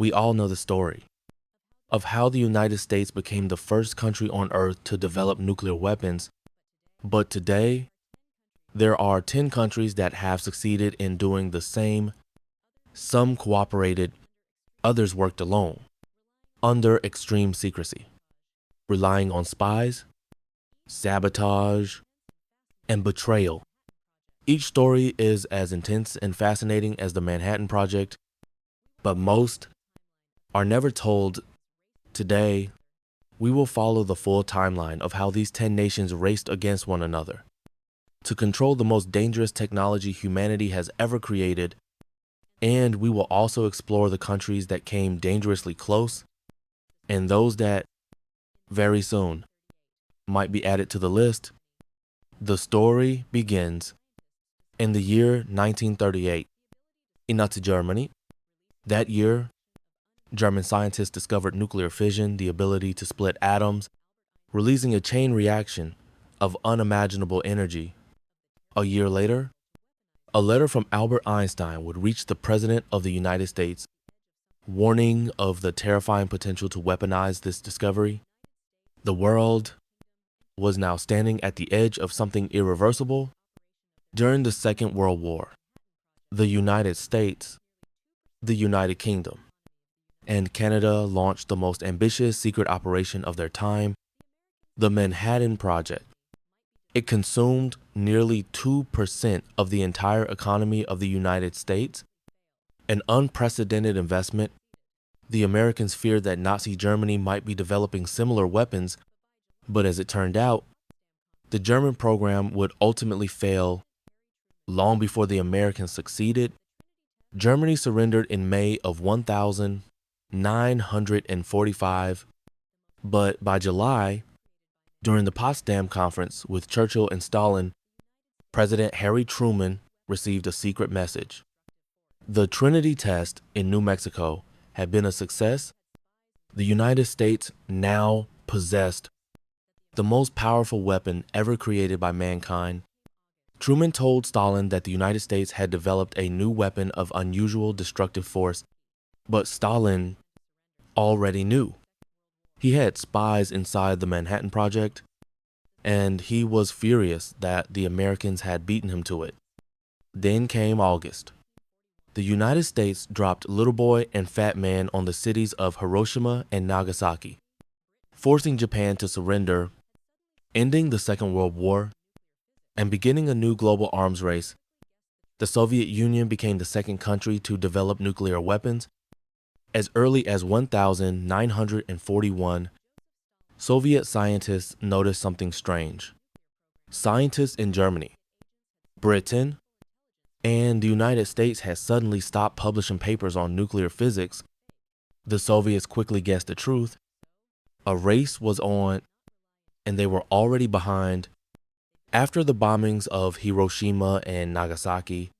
We all know the story of how the United States became the first country on Earth to develop nuclear weapons, but today, there are 10 countries that have succeeded in doing the same. Some cooperated, others worked alone, under extreme secrecy, relying on spies, sabotage, and betrayal. Each story is as intense and fascinating as the Manhattan Project, but most are never told. Today, we will follow the full timeline of how these 10 nations raced against one another to control the most dangerous technology humanity has ever created, and we will also explore the countries that came dangerously close and those that, very soon, might be added to the list. The story begins in the year 1938 in Nazi Germany. That year, German scientists discovered nuclear fission, the ability to split atoms, releasing a chain reaction of unimaginable energy. A year later, a letter from Albert Einstein would reach the President of the United States, warning of the terrifying potential to weaponize this discovery. The world was now standing at the edge of something irreversible. During the Second World War, the United States, the United Kingdom, and Canada launched the most ambitious secret operation of their time, the Manhattan Project. It consumed nearly 2% of the entire economy of the United States, an unprecedented investment. The Americans feared that Nazi Germany might be developing similar weapons, but as it turned out, the German program would ultimately fail. Long before the Americans succeeded, Germany surrendered in May of 1945, but by July, during the Potsdam Conference with Churchill and Stalin, President Harry Truman received a secret message. The Trinity test in New Mexico had been a success. The United States now possessed the most powerful weapon ever created by mankind. Truman told Stalin that the United States had developed a new weapon of unusual destructive force, but Stalin already knew. He had spies inside the Manhattan Project, and he was furious that the Americans had beaten him to it. Then came August. The United States dropped Little Boy and Fat Man on the cities of Hiroshima and Nagasaki, forcing Japan to surrender, ending the Second World War, and beginning a new global arms race. The Soviet Union became the second country to develop nuclear weapons. As early as 1941, Soviet scientists noticed something strange. Scientists in Germany, Britain, and the United States had suddenly stopped publishing papers on nuclear physics. The Soviets quickly guessed the truth. A race was on, and they were already behind. After the bombings of Hiroshima and Nagasaki,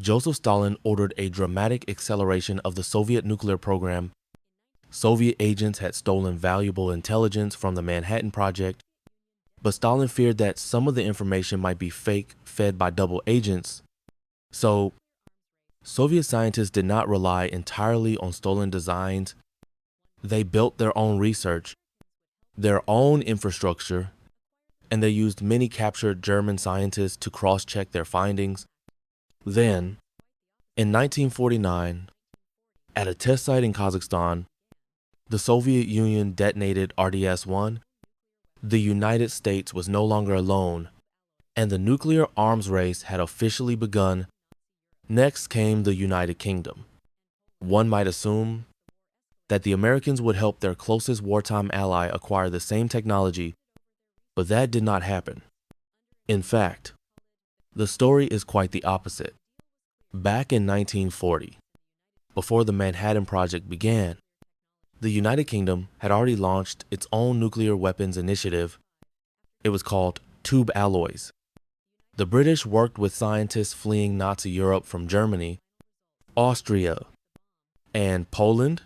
Joseph Stalin ordered a dramatic acceleration of the Soviet nuclear program. Soviet agents had stolen valuable intelligence from the Manhattan Project, but Stalin feared that some of the information might be fake, fed by double agents. So, Soviet scientists did not rely entirely on stolen designs. They built their own research, their own infrastructure, and they used many captured German scientists to cross-check their findings. Then, in 1949, at a test site in Kazakhstan, the Soviet Union detonated RDS-1. The United States was no longer alone, and the nuclear arms race had officially begun. Next came the United Kingdom. One might assume that the Americans would help their closest wartime ally acquire the same technology, but that did not happen. In fact, the story is quite the opposite. Back in 1940, before the Manhattan Project began, the United Kingdom had already launched its own nuclear weapons initiative. It was called tube alloys. The British worked with scientists fleeing Nazi Europe from Germany, Austria, and Poland,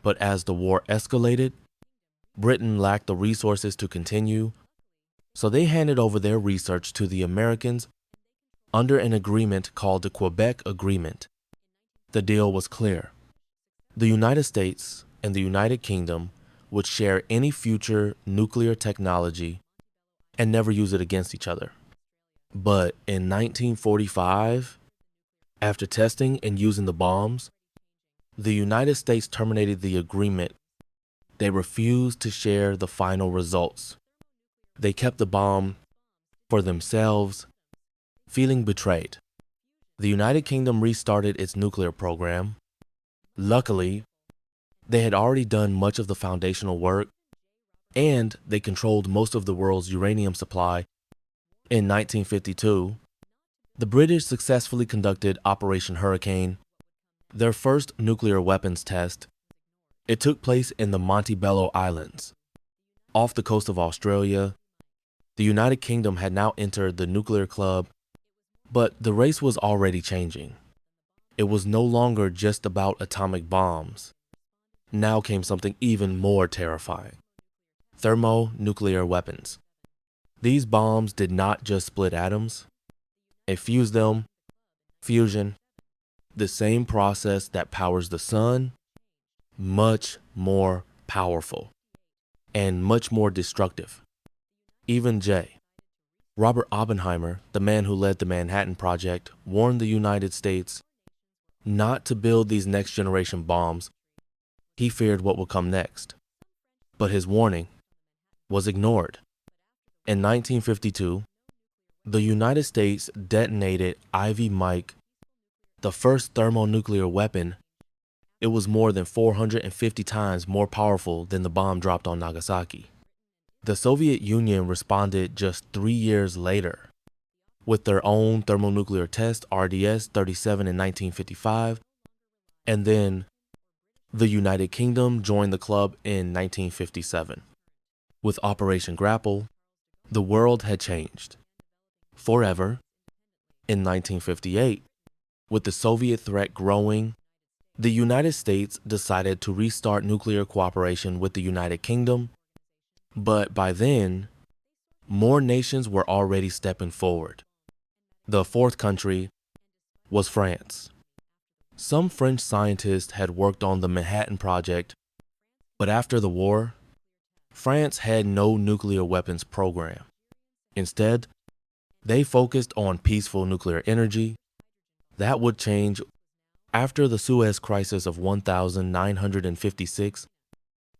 but as the war escalated, Britain lacked the resources to continue, so they handed over their research to the Americans under an agreement called the Quebec Agreement. The deal was clear. The United States and the United Kingdom would share any future nuclear technology and never use it against each other. But in 1945, after testing and using the bombs, the United States terminated the agreement. They refused to share the final results. They kept the bomb for themselves, feeling betrayed. The United Kingdom restarted its nuclear program. Luckily, they had already done much of the foundational work, and they controlled most of the world's uranium supply. In 1952, the British successfully conducted Operation Hurricane, their first nuclear weapons test. It took place in the Montebello Islands, off the coast of Australia. The United Kingdom had now entered the nuclear club, but the race was already changing. It was no longer just about atomic bombs. Now came something even more terrifying: thermonuclear weapons. These bombs did not just split atoms, it fused them. Fusion, the same process that powers the sun, much more powerful and much more destructive. Even Robert Oppenheimer, the man who led the Manhattan Project, warned the United States not to build these next generation bombs. He feared what would come next. But his warning was ignored. In 1952, the United States detonated Ivy Mike, the first thermonuclear weapon. It was more than 450 times more powerful than the bomb dropped on Nagasaki. The Soviet Union responded just 3 years later with their own thermonuclear test, RDS-37, in 1955, and then the United Kingdom joined the club in 1957. With Operation Grapple, the world had changed forever. In 1958, with the Soviet threat growing, the United States decided to restart nuclear cooperation with the United Kingdom, but by then, more nations were already stepping forward. The fourth country was France. Some French scientists had worked on the Manhattan Project, but after the war, France had no nuclear weapons program. Instead, they focused on peaceful nuclear energy. That would change after the Suez Crisis of 1956,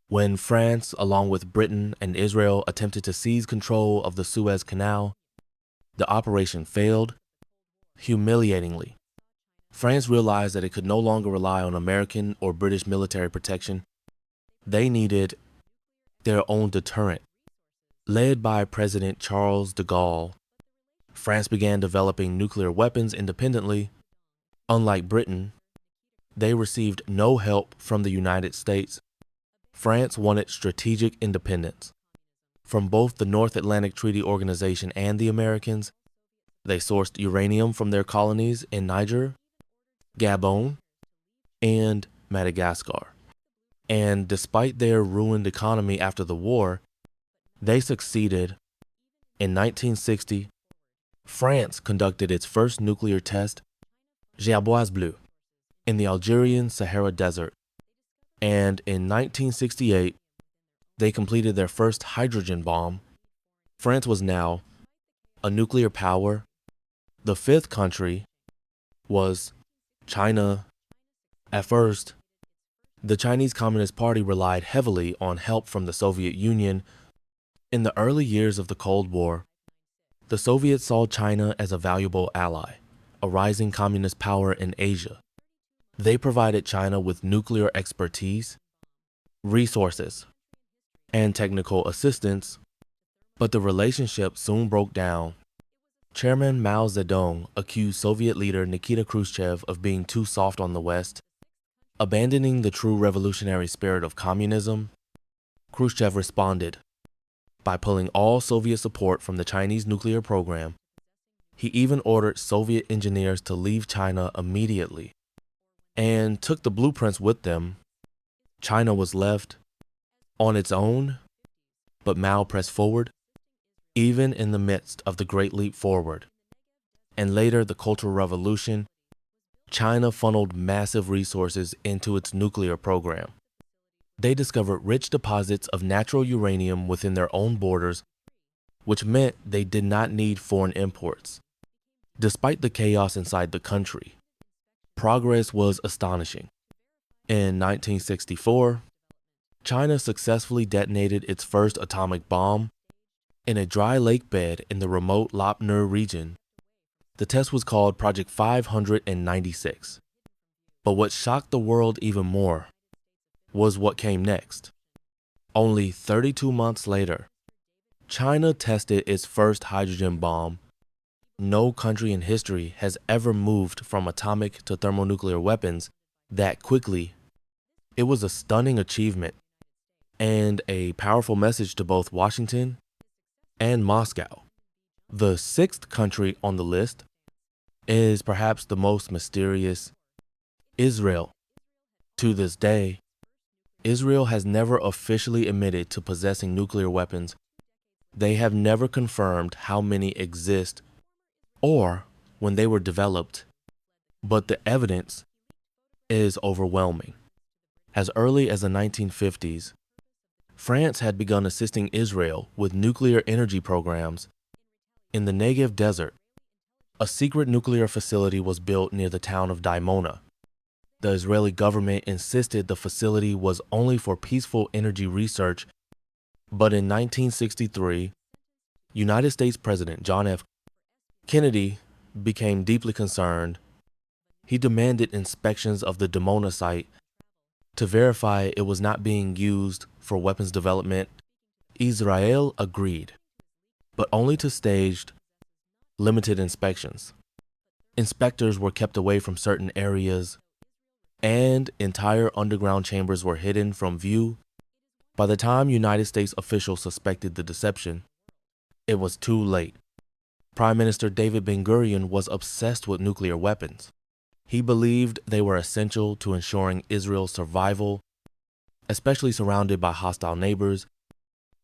when France, along with Britain and Israel, attempted to seize control of the Suez Canal. The operation failed, humiliatingly. France realized that it could no longer rely on American or British military protection. They needed their own deterrent. Led by President Charles de Gaulle, France began developing nuclear weapons independently. Unlike Britain, they received no help from the United States. France wanted strategic independence. From both the North Atlantic Treaty Organization and the Americans, they sourced uranium from their colonies in Niger, Gabon, and Madagascar. And despite their ruined economy after the war, they succeeded. In 1960, France conducted its first nuclear test, Gerboise Bleu, in the Algerian Sahara Desert. And in 1968, they completed their first hydrogen bomb. France was now a nuclear power. The fifth country was China. At first, the Chinese Communist Party relied heavily on help from the Soviet Union. In the early years of the Cold War, the Soviets saw China as a valuable ally, a rising communist power in Asia. They provided China with nuclear expertise, resources, and technical assistance, but the relationship soon broke down. Chairman Mao Zedong accused Soviet leader Nikita Khrushchev of being too soft on the West, abandoning the true revolutionary spirit of communism. Khrushchev responded by pulling all Soviet support from the Chinese nuclear program. He even ordered Soviet engineers to leave China immediately and took the blueprints with them. China was left on its own, but Mao pressed forward, even in the midst of the Great Leap Forward, and later the Cultural Revolution. China funneled massive resources into its nuclear program. They discovered rich deposits of natural uranium within their own borders, which meant they did not need foreign imports. Despite the chaos inside the country, progress was astonishing. In 1964, China successfully detonated its first atomic bomb in a dry lake bed in the remote Lop Nur region. The test was called Project 596. But what shocked the world even more was what came next. Only 32 months later, China tested its first hydrogen bomb. No country in history has ever moved from atomic to thermonuclear weapons that quickly. It was a stunning achievement and a powerful message to both Washington and Moscow. The sixth country on the list is perhaps the most mysterious: Israel. To this day, Israel has never officially admitted to possessing nuclear weapons. They have never confirmed how many exist or when they were developed, but the evidence is overwhelming. As early as the 1950s, France had begun assisting Israel with nuclear energy programs. In the Negev desert, a secret nuclear facility was built near the town of Dimona. The Israeli government insisted the facility was only for peaceful energy research, but in 1963, United States President John F. Kennedy became deeply concerned. He demanded inspections of the Dimona site to verify it was not being used for weapons development. Israel agreed, but only to staged, limited inspections. Inspectors were kept away from certain areas, and entire underground chambers were hidden from view. By the time United States officials suspected the deception, it was too late. Prime Minister David Ben-Gurion was obsessed with nuclear weapons. He believed they were essential to ensuring Israel's survival, especially surrounded by hostile neighbors.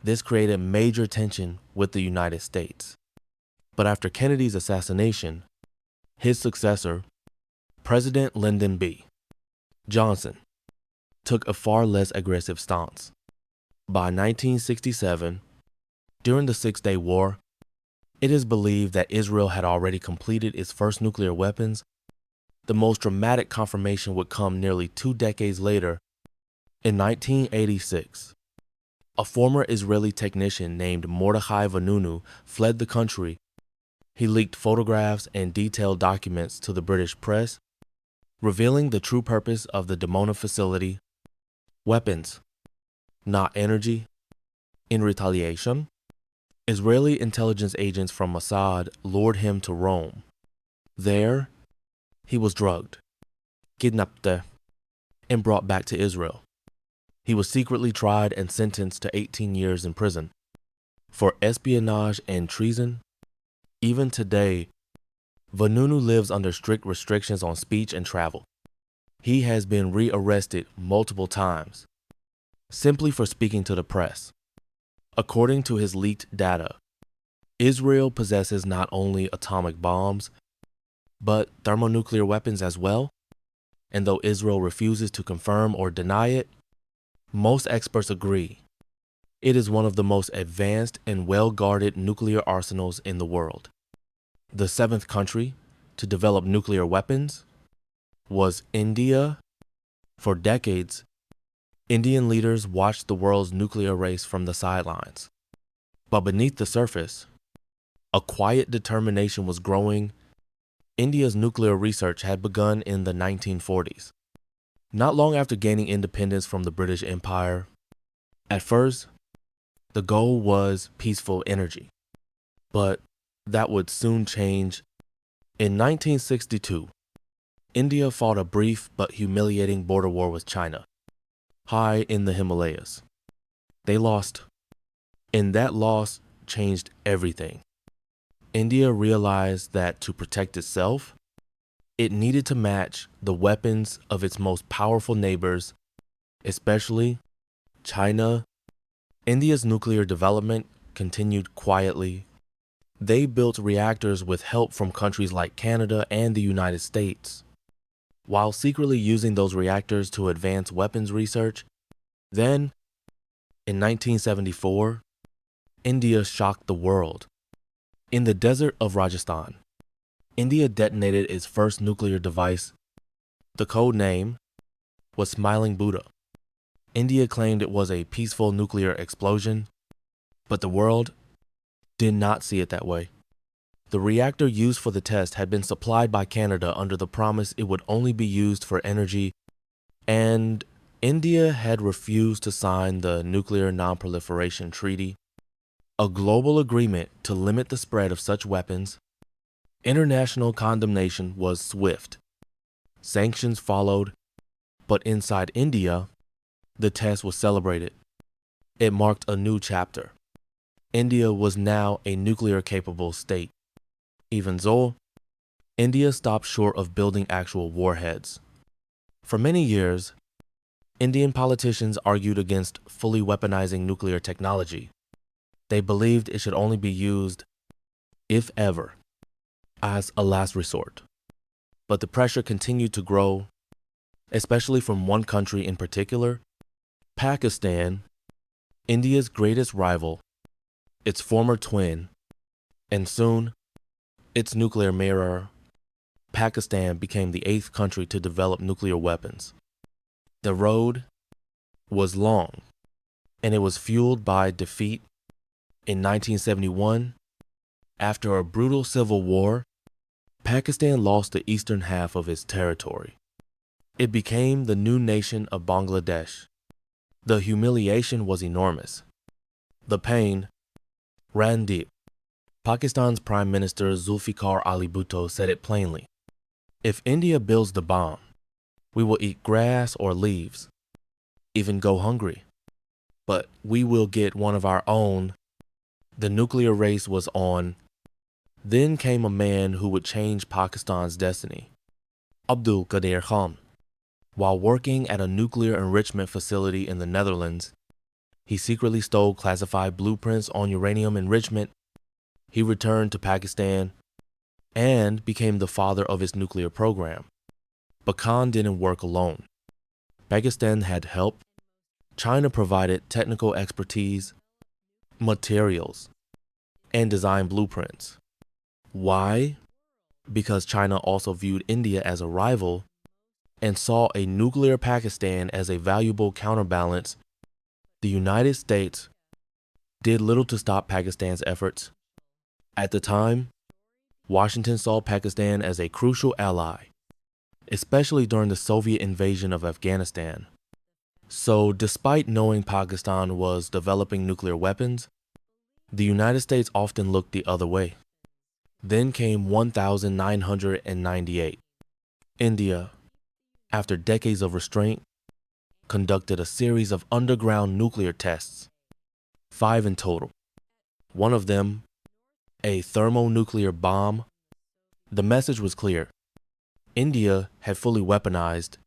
This created major tension with the United States. But after Kennedy's assassination, his successor, President Lyndon B. Johnson, took a far less aggressive stance. By 1967, during the Six-Day War, it is believed that Israel had already completed its first nuclear weapons. The most dramatic confirmation would come nearly 2 decades later. In 1986, a former Israeli technician named Mordechai Vanunu fled the country. He leaked photographs and detailed documents to the British press, revealing the true purpose of the Dimona facility: weapons, not energy. In retaliation, Israeli intelligence agents from Mossad lured him to Rome. There, he was drugged, kidnapped, and brought back to Israel. He was secretly tried and sentenced to 18 years in prison for espionage and treason. Even today, Vanunu lives under strict restrictions on speech and travel. He has been rearrested multiple times simply for speaking to the press. According to his leaked data, Israel possesses not only atomic bombs, but thermonuclear weapons as well. And though Israel refuses to confirm or deny it, most experts agree it is one of the most advanced and well-guarded nuclear arsenals in the world. The seventh country to develop nuclear weapons was India. For decades, Indian leaders watched the world's nuclear race from the sidelines. But beneath the surface, a quiet determination was growing. India's nuclear research had begun in the 1940s, not long after gaining independence from the British Empire. At first, the goal was peaceful energy, but that would soon change. In 1962, India fought a brief but humiliating border war with China, high in the Himalayas. They lost, and that loss changed everything. India realized that to protect itself, it needed to match the weapons of its most powerful neighbors, especially China. India's nuclear development continued quietly. They built reactors with help from countries like Canada and the United States. while secretly using those reactors to advance weapons research. Then, in 1974, India shocked the world. In the desert of Rajasthan, India detonated its first nuclear device. The code name was Smiling Buddha. India claimed it was a peaceful nuclear explosion, but the world did not see it that way. The reactor used for the test had been supplied by Canada under the promise it would only be used for energy, and India had refused to sign the Nuclear Non-Proliferation Treaty, a global agreement to limit the spread of such weapons. International condemnation was swift. Sanctions followed, but inside India, the test was celebrated. It marked a new chapter. India was now a nuclear-capable state. Even though, India stopped short of building actual warheads. For many years, Indian politicians argued against fully weaponizing nuclear technology. They believed it should only be used, if ever, as a last resort. But the pressure continued to grow, especially from one country in particular, Pakistan, India's greatest rival, its former twin, and soon, its nuclear mirror. Pakistan became the 8th country to develop nuclear weapons. The road was long, and it was fueled by defeat. In 1971, after a brutal civil war, Pakistan lost the eastern half of its territory. It became the new nation of Bangladesh. The humiliation was enormous. The pain ran deep. Pakistan's Prime Minister Zulfikar Ali Bhutto said it plainly. If India builds the bomb, we will eat grass or leaves, even go hungry. But we will get one of our own. The nuclear race was on. Then came a man who would change Pakistan's destiny, Abdul Qadir Khan. While working at a nuclear enrichment facility in the Netherlands, he secretly stole classified blueprints on uranium enrichment. He returned to Pakistan and became the father of its nuclear program. But Khan didn't work alone. Pakistan had help. China provided technical expertise, materials, and design blueprints. Why? Because China also viewed India as a rival and saw a nuclear Pakistan as a valuable counterbalance. The United States did little to stop Pakistan's efforts. At the time, Washington saw Pakistan as a crucial ally, especially during the Soviet invasion of Afghanistan. So, despite knowing Pakistan was developing nuclear weapons, the United States often looked the other way. Then came 1998. India, after decades of restraint, conducted a series of underground nuclear tests, 5 in total. One of them, a thermonuclear bomb. The message was clear. India had fully weaponized,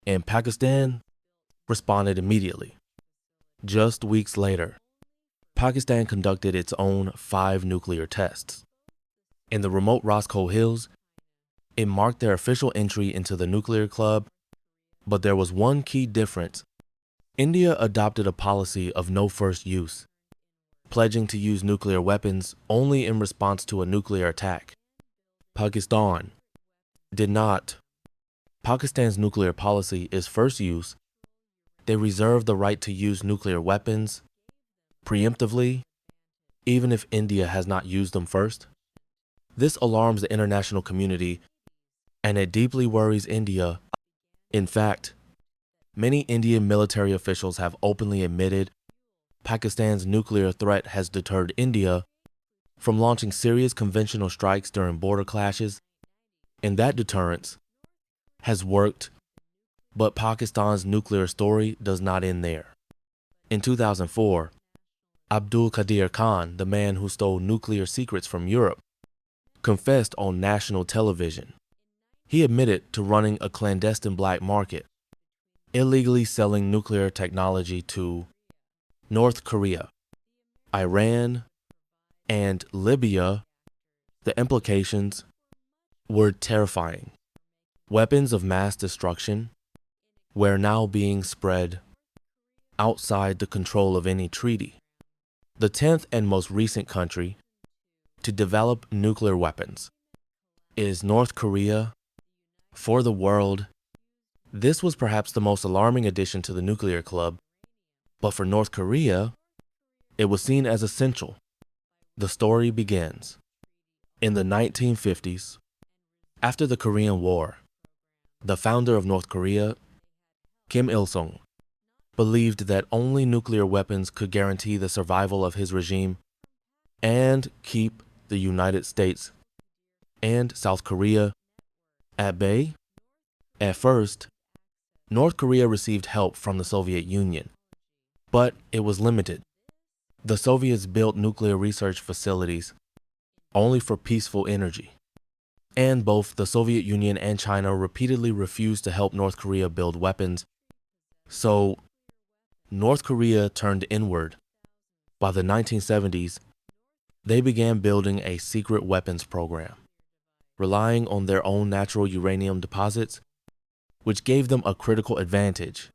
and Pakistan responded immediately. Just weeks later, Pakistan conducted its own 5 nuclear tests. In the remote Roscoe Hills, it marked their official entry into the nuclear club, but there was one key difference. India adopted a policy of no first use, pledging to use nuclear weapons only in response to a nuclear attack. Pakistan did not. Pakistan's nuclear policy is first use. They reserve the right to use nuclear weapons preemptively, even if India has not used them first. This alarms the international community, and it deeply worries India. In fact, many Indian military officials have openly admitted Pakistan's nuclear threat has deterred India from launching serious conventional strikes during border clashes, and that deterrence has worked, but Pakistan's nuclear story does not end there. In 2004, Abdul Qadir Khan, the man who stole nuclear secrets from Europe, confessed on national television. He admitted to running a clandestine black market, illegally selling nuclear technology to North Korea, Iran, and Libya. The implications were terrifying. Weapons of mass destruction were now being spread outside the control of any treaty. The 10th and most recent country to develop nuclear weapons is North Korea. For the world, this was perhaps the most alarming addition to the nuclear club, but for North Korea, it was seen as essential. The story begins in the 1950s. After the Korean War, the founder of North Korea, Kim Il-sung, believed that only nuclear weapons could guarantee the survival of his regime and keep the United States and South Korea at bay. At first, North Korea received help from the Soviet Union, but it was limited. The Soviets built nuclear research facilities only for peaceful energy, and both the Soviet Union and China repeatedly refused to help North Korea build weapons. So, North Korea turned inward. By the 1970s, they began building a secret weapons program, relying on their own natural uranium deposits, which gave them a critical advantage.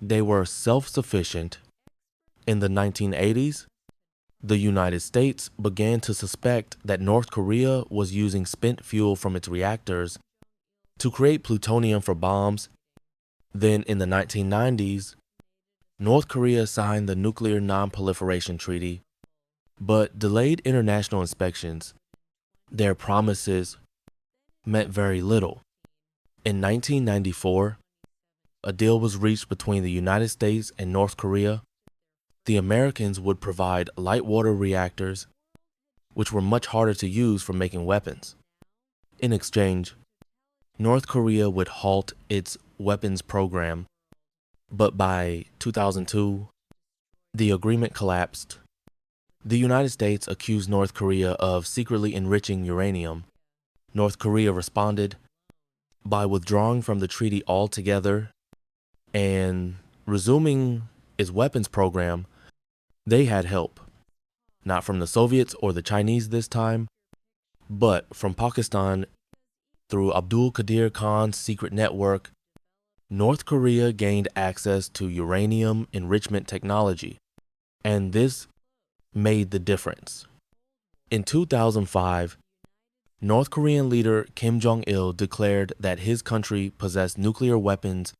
They were self-sufficient. In the 1980s, the United States began to suspect that North Korea was using spent fuel from its reactors to create plutonium for bombs. Then in the 1990s, North Korea signed the Nuclear Non-Proliferation Treaty, but delayed international inspections. Their promises meant very little. In 1994, a deal was reached between the United States and North Korea. The Americans would provide light water reactors, which were much harder to use for making weapons. In exchange, North Korea would halt its weapons program, but by 2002, the agreement collapsed. The United States accused North Korea of secretly enriching uranium. North Korea responded by withdrawing from the treaty altogether and resuming its weapons program. They had help, not from the Soviets or the Chinese this time, but from Pakistan through Abdul Qadir Khan's secret network. North Korea gained access to uranium enrichment technology, and this made the difference. In 2005, North Korean leader Kim Jong-il declared that his country possessed nuclear weapons,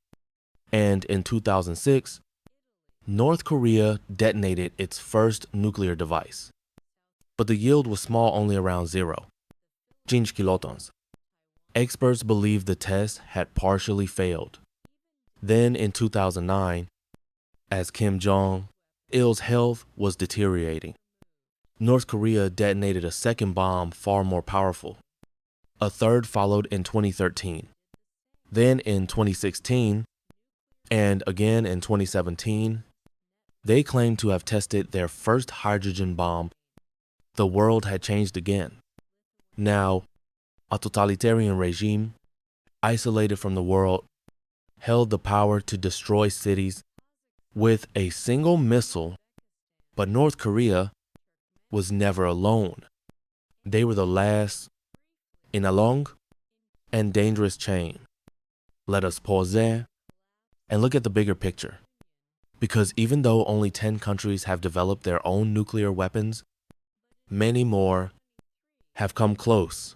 and in 2006, North Korea detonated its first nuclear device. But the yield was small, only around 5 kilotons. Experts believe the test had partially failed. Then in 2009, as Kim Jong-il's health was deteriorating, North Korea detonated a second bomb far more powerful. A third followed in 2013. Then in 2016, and again in 2017, they claimed to have tested their first hydrogen bomb. The world had changed again. Now, a totalitarian regime, isolated from the world, held the power to destroy cities with a single missile. But North Korea was never alone. They were the last in a long and dangerous chain. Let us pause there and look at the bigger picture. Because even though only 10 countries have developed their own nuclear weapons, many more have come close.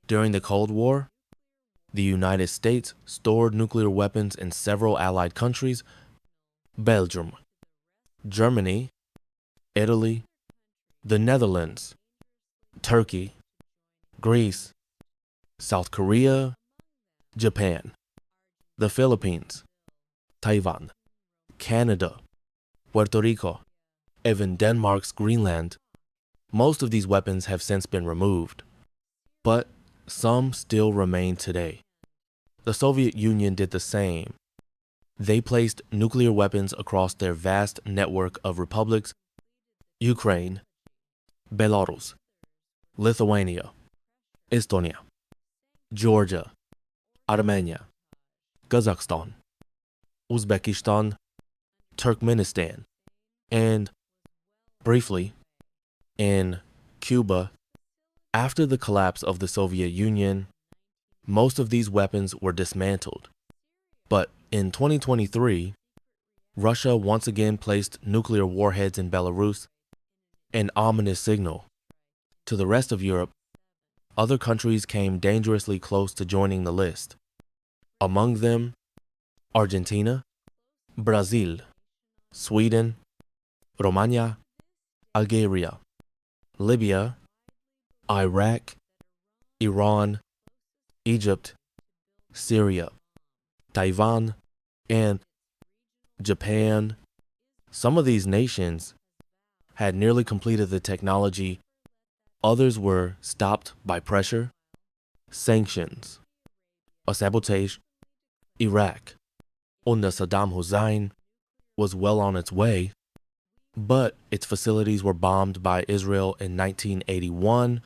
During the Cold War, the United States stored nuclear weapons in several allied countries: Belgium, Germany, Italy, the Netherlands, Turkey, Greece, South Korea, Japan, the Philippines, Taiwan, Canada, Puerto Rico, even Denmark's Greenland. Most of these weapons have since been removed, but some still remain today. The Soviet Union did the same. They placed nuclear weapons across their vast network of republics: Ukraine, Belarus, Lithuania, Estonia, Georgia, Armenia, Kazakhstan, Uzbekistan, Turkmenistan, and, briefly, in Cuba. After the collapse of the Soviet Union, Most of these weapons were dismantled. But in 2023, Russia once again placed nuclear warheads in Belarus, an ominous signal. To the rest of Europe, other countries came dangerously close to joining the list. Among them, Argentina, Brazil, Sweden, Romania, Algeria, Libya, Iraq, Iran, Egypt, Syria, Taiwan, and Japan. Some of these nations had nearly completed the technology. Others were stopped by pressure, sanctions, or sabotage. Iraq, under Saddam Hussein, was well on its way, but its facilities were bombed by Israel in 1981.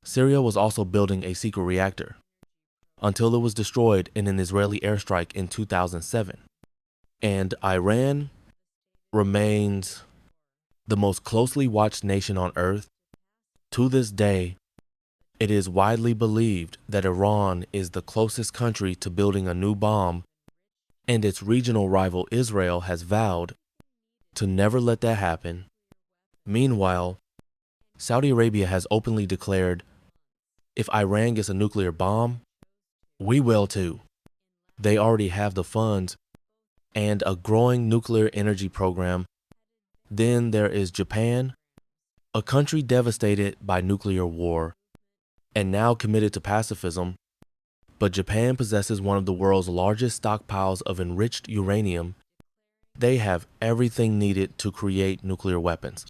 Syria was also building a secret reactor until it was destroyed in an Israeli airstrike in 2007. And Iran remains the most closely watched nation on earth. To this day, it is widely believed that Iran is the closest country to building a new bomb, and its regional rival Israel has vowed to never let that happen. Meanwhile, Saudi Arabia has openly declared, if Iran gets a nuclear bomb, we will too. They already have the funds and a growing nuclear energy program. Then there is Japan, a country devastated by nuclear war and now committed to pacifism. But Japan possesses one of the world's largest stockpiles of enriched uranium. They have everything needed to create nuclear weapons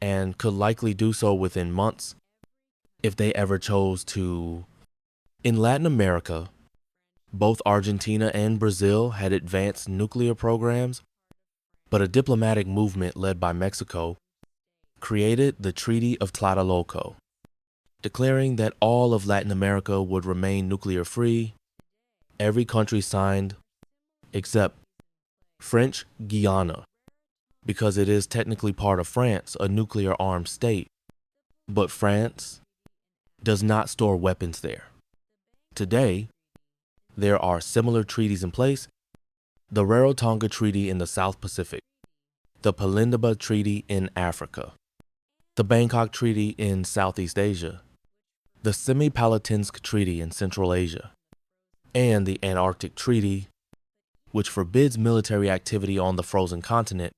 and could likely do so within months if they ever chose to. In Latin America, both Argentina and Brazil had advanced nuclear programs, but a diplomatic movement led by Mexico created the Treaty of Tlatelolco, declaring that all of Latin America would remain nuclear-free. Every country signed except French Guiana, because it is technically part of France, a nuclear-armed state, but France does not store weapons there. Today, there are similar treaties in place: the Rarotonga Treaty in the South Pacific, the Palindaba Treaty in Africa, the Bangkok Treaty in Southeast Asia, the Semipalatinsk Treaty in Central Asia, and the Antarctic Treaty, which forbids military activity on the frozen continent.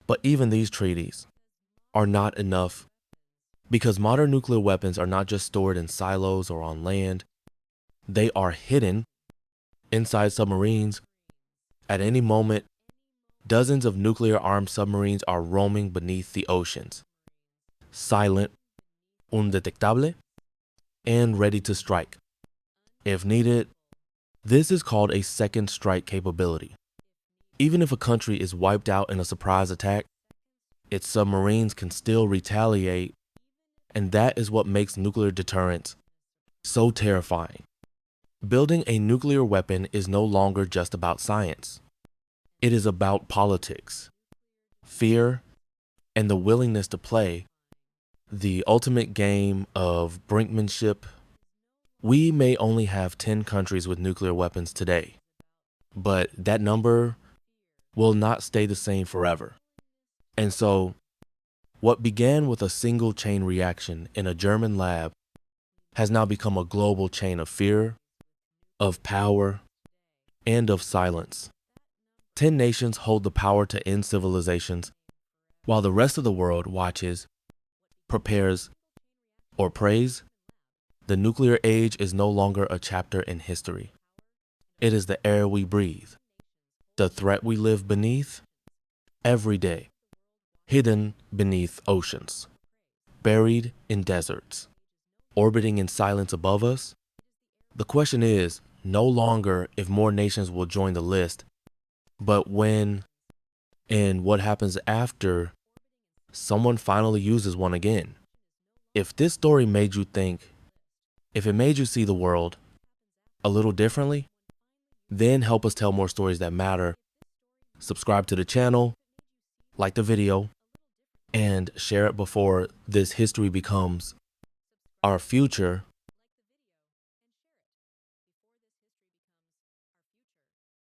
But even these treaties are not enough, because modern nuclear weapons are not just stored in silos or on land. They are hidden inside submarines. At any moment, dozens of nuclear-armed submarines are roaming beneath the oceans, silent, undetectable, and ready to strike if needed. This is called a second strike capability. Even if a country is wiped out in a surprise attack, its submarines can still retaliate, and that is what makes nuclear deterrence so terrifying. Building a nuclear weapon is no longer just about science. It is about politics, fear, and the willingness to play the ultimate game of brinkmanship. We may only have 10 countries with nuclear weapons today, but that number will not stay the same forever. And so, what began with a single chain reaction in a German lab has now become a global chain of fear, of power, and of silence. 10 nations hold the power to end civilizations, while the rest of the world watches, prepares, or prays. The nuclear age is no longer a chapter in history. It is the air we breathe, the threat we live beneath every day, hidden beneath oceans, buried in deserts, orbiting in silence above us. The question is no longer if more nations will join the list, but when and what happens after someone finally uses one again. If this story made you think, if it made you see the world a little differently, then help us tell more stories that matter. Subscribe to the channel, like the video, and share it before this history becomes our future.